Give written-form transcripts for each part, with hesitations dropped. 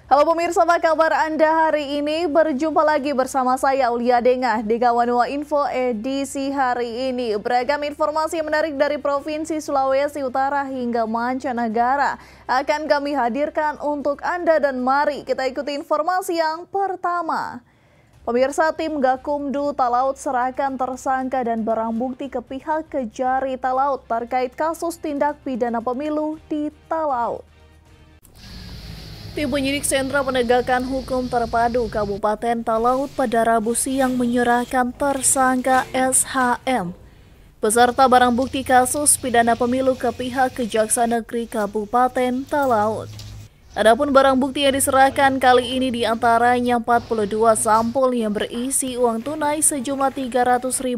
Halo pemirsa, apa kabar Anda hari ini? Berjumpa lagi bersama saya Aulia Dengah di Kawanua Info edisi hari ini. Beragam informasi menarik dari Provinsi Sulawesi Utara hingga mancanegara akan kami hadirkan untuk Anda, dan mari kita ikuti informasi yang pertama. Pemirsa, tim Gakumdu Talaut serahkan tersangka dan barang bukti ke pihak Kejari Talaut terkait kasus tindak pidana pemilu di Talaut. Tim penyidik Sentra Penegakan Hukum Terpadu Kabupaten Talaut pada Rabu siang menyerahkan tersangka SHM beserta barang bukti kasus pidana pemilu ke pihak Kejaksaan Negeri Kabupaten Talaut. Adapun barang bukti yang diserahkan kali ini diantaranya 42 sampul yang berisi uang tunai sejumlah Rp300.000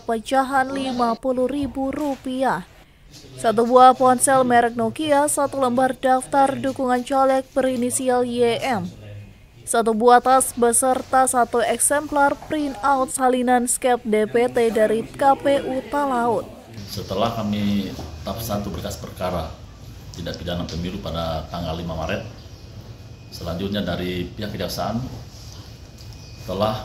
pecahan Rp50.000. Satu buah ponsel merek Nokia, satu lembar daftar dukungan caleg berinisial YM, satu buah tas beserta satu eksemplar printout salinan skep DPT dari KPU Talaut. Setelah kami tahap 1 berkas perkara tindak pidana pemilu pada tanggal 5 Maret, selanjutnya dari pihak kejaksaan telah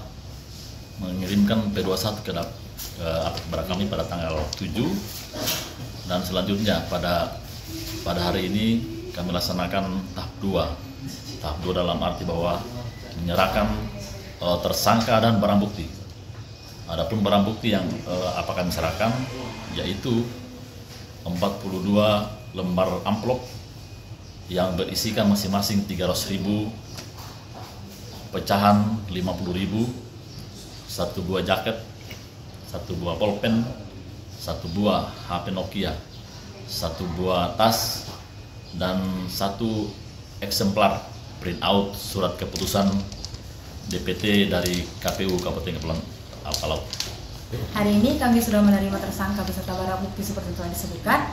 mengirimkan P21 kepada kami pada tanggal 7. Dan selanjutnya pada hari ini kami laksanakan tahap 2. Tahap 2 dalam arti bahwa menyerahkan tersangka dan barang bukti. Adapun barang bukti yang akan kami serahkan yaitu 42 lembar amplop yang berisikan masing-masing 300.000 pecahan 50.000, satu buah jaket, satu buah pulpen, satu buah HP Nokia, satu buah tas, dan satu eksemplar printout surat keputusan DPT dari KPU Kabupaten Talaut. Hari ini kami sudah menerima tersangka beserta barang bukti seperti telah disebutkan,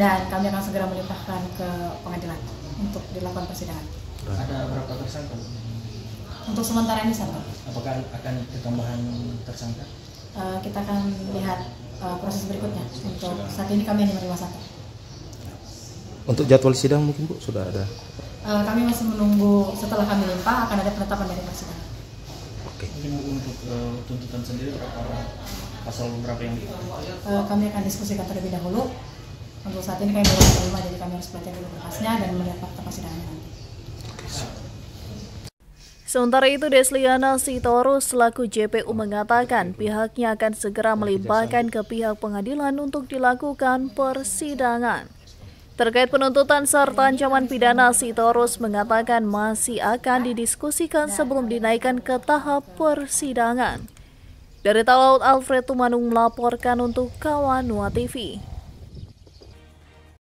dan kami akan segera melimpahkan ke pengadilan untuk dilakukan persidangan. Ada berapa tersangka? Untuk sementara ini satu. Apakah akan ketambahan tersangka? Kita akan lihat proses berikutnya. Untuk saat ini kami hanya menerima satu. Untuk jadwal sidang mungkin Bu sudah ada? Kami masih menunggu, setelah kami limpah akan ada penetapan dari persidangan. Oke. Mungkin untuk tuntutan sendiri pasal berapa yang kami akan diskusikan terlebih dahulu. Untuk saat ini kami belum menerima, jadi kami harus belajar dulu berkasnya dan melihat fakta persidangan nanti. Sementara itu, Desliana Sitorus selaku JPU mengatakan pihaknya akan segera melimpahkan ke pihak pengadilan untuk dilakukan persidangan. Terkait penuntutan serta ancaman pidana, Sitorus mengatakan masih akan didiskusikan sebelum dinaikkan ke tahap persidangan. Dari Talaut, Alfred Tumanung melaporkan untuk Kawanua TV.